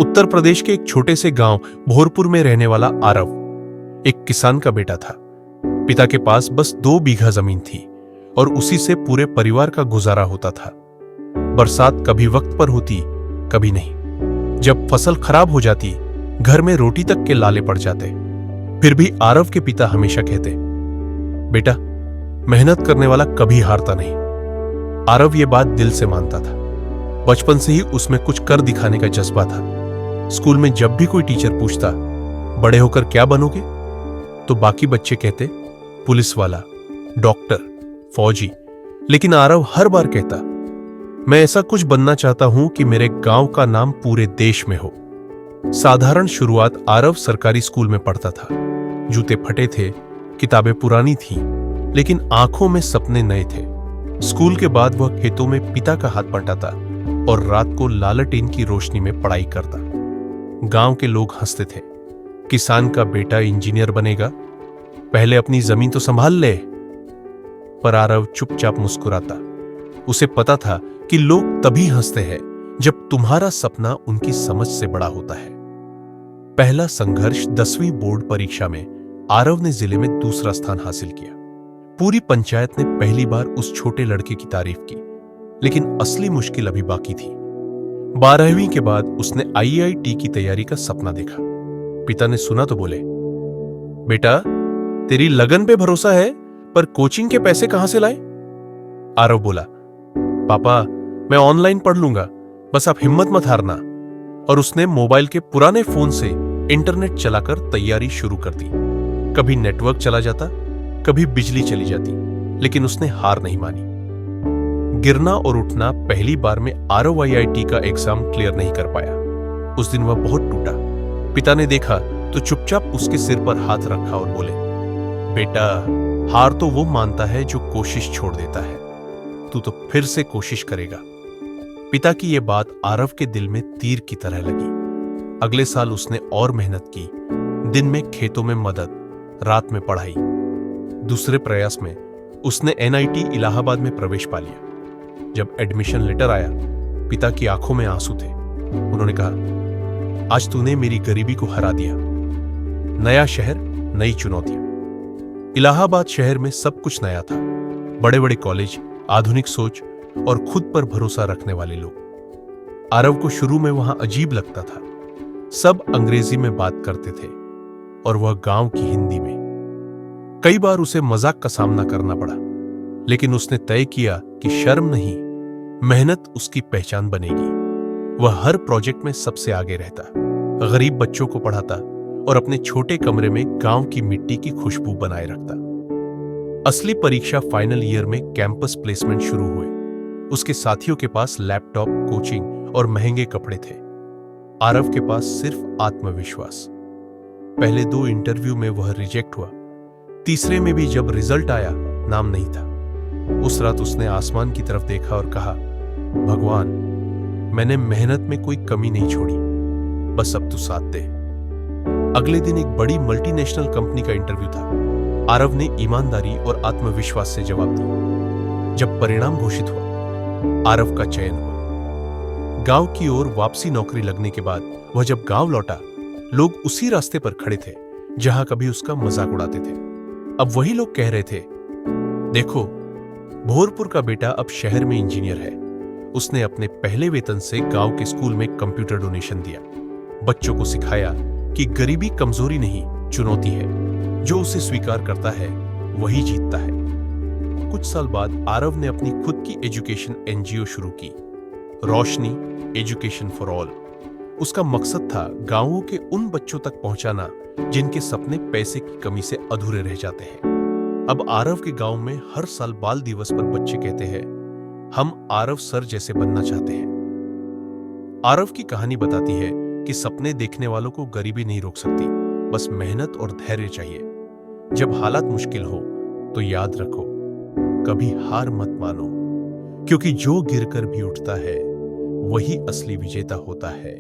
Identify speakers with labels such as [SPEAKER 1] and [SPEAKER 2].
[SPEAKER 1] उत्तर प्रदेश के एक छोटे से गांव भोरपुर में रहने वाला आरव एक किसान का बेटा था। पिता के पास बस 2 बीघा जमीन थी और उसी से पूरे परिवार का गुजारा होता था। बरसात कभी वक्त पर होती, कभी नहीं। जब फसल खराब हो जाती, घर में रोटी तक के लाले पड़ जाते। फिर भी आरव के पिता हमेशा कहते, बेटा, मेहनत करने वाला कभी हारता नहीं। आरव ये बात दिल से मानता था। बचपन से ही उसमें कुछ कर दिखाने का जज्बा था। स्कूल में जब भी कोई टीचर पूछता, बड़े होकर क्या बनोगे, तो बाकी बच्चे कहते, पुलिस वाला, डॉक्टर, फौजी। लेकिन आरव हर बार कहता, मैं ऐसा कुछ बनना चाहता हूं कि मेरे गांव का नाम पूरे देश में हो। साधारण शुरुआत आरव सरकारी स्कूल में पढ़ता था। जूते फटे थे, किताबें पुरानी थीं, लेकिन आंखों में सपने नए थे। स्कूल के बाद वह खेतों में पिता का हाथ बंटाता और रात को लालटेन की रोशनी में पढ़ाई करता। गांव के लोग हंसते थे, किसान का बेटा इंजीनियर बनेगा, पहले अपनी जमीन तो संभाल ले। पर आरव चुपचाप मुस्कुराता। उसे पता था कि लोग तभी हंसते हैं जब तुम्हारा सपना उनकी समझ से बड़ा होता है। पहला संघर्ष 10वीं बोर्ड परीक्षा में आरव ने जिले में दूसरा स्थान हासिल किया। पूरी पंचायत ने पहली बार उस छोटे लड़के की तारीफ की, लेकिन असली मुश्किल अभी बाकी थी। 12वीं के बाद उसने IIT की तैयारी का सपना देखा। पिता ने सुना तो बोले, बेटा, तेरी लगन पे भरोसा है, पर कोचिंग के पैसे कहां से लाए? आरव बोला, पापा, मैं ऑनलाइन पढ़ लूंगा, बस आप हिम्मत मत हारना। और उसने मोबाइल के पुराने फोन से इंटरनेट चलाकर तैयारी शुरू कर दी। कभी नेटवर्क चला जाता, कभी बिजली चली जाती, लेकिन उसने हार नहीं मानी। गिरना और उठना, पहली बार में आरव IIT का एग्जाम क्लियर नहीं कर पाया। उस दिन वह बहुत टूटा। पिता ने देखा तो चुपचाप उसके सिर पर हाथ रखा और बोले, बेटा, हार तो वो मानता है जो कोशिश छोड़ देता है। तू तो फिर से कोशिश करेगा। पिता की यह बात आरव के दिल में तीर की तरह लगी। अगले साल उसने और मेहनत की। दिन में खेतों में मदद, रात में पढ़ाई। दूसरे प्रयास में उसने NIT इलाहाबाद में प्रवेश पा लिया। जब एडमिशन लेटर आया, पिता की आंखों में आंसू थे। उन्होंने कहा, आज तूने मेरी गरीबी को हरा दिया। नया शहर, नई चुनौतियां। इलाहाबाद शहर में सब कुछ नया था। बड़े बड़े कॉलेज, आधुनिक सोच और खुद पर भरोसा रखने वाले लोग। आरव को शुरू में वहां अजीब लगता था। सब अंग्रेजी में बात करते थे और वह गांव की हिंदी में। कई बार उसे मजाक का सामना करना पड़ा, लेकिन उसने तय किया कि शर्म नहीं, मेहनत उसकी पहचान बनेगी। वह हर प्रोजेक्ट में सबसे आगे रहता, गरीब बच्चों को पढ़ाता और अपने छोटे कमरे में गांव की मिट्टी की खुशबू बनाए रखता। असली परीक्षा फाइनल ईयर में कैंपस प्लेसमेंट शुरू हुए। उसके साथियों के पास लैपटॉप, कोचिंग और महंगे कपड़े थे। आरव के पास सिर्फ आत्मविश्वास। पहले 2 इंटरव्यू में वह रिजेक्ट हुआ। तीसरे में भी जब रिजल्ट आया, नाम नहीं था। उस रात उसने आसमान की तरफ देखा और कहा, भगवान, मैंने मेहनत में कोई कमी नहीं छोड़ी, बस अब तू साथ दे। अगले दिन एक बड़ी मल्टीनेशनल कंपनी का इंटरव्यू था। आरव ने ईमानदारी और आत्मविश्वास से जवाब दिया। जब परिणाम घोषित हुआ, आरव का चयन हुआ। गांव की ओर वापसी नौकरी लगने के बाद वह जब गांव लौटा, लोग उसी रास्ते पर खड़े थे जहां कभी उसका मजाक उड़ाते थे। अब वही लोग कह रहे थे, देखो, भोरपुर का बेटा अब शहर में इंजीनियर है। उसने अपने पहले वेतन से गांव के स्कूल में कंप्यूटर डोनेशन दिया। बच्चों को सिखाया कि गरीबी कमजोरी नहीं, चुनौती है। जो उसे स्वीकार करता है, वही जीतता है। कुछ साल बाद आरव ने अपनी खुद की एजुकेशन NGO शुरू की, रोशनी एजुकेशन फॉर ऑल। उसका मकसद था गांवों के उन बच्चों तक पहुंचाना जिनके सपने पैसे की कमी से अधूरे रह जाते हैं। अब आरव के गांव में हर साल बाल दिवस पर बच्चे कहते हैं, हम आरव सर जैसे बनना चाहते हैं। आरव की कहानी बताती है कि सपने देखने वालों को गरीबी नहीं रोक सकती, बस मेहनत और धैर्य चाहिए। जब हालात मुश्किल हो तो याद रखो, कभी हार मत मानो, क्योंकि जो गिरकर भी उठता है, वही असली विजेता होता है।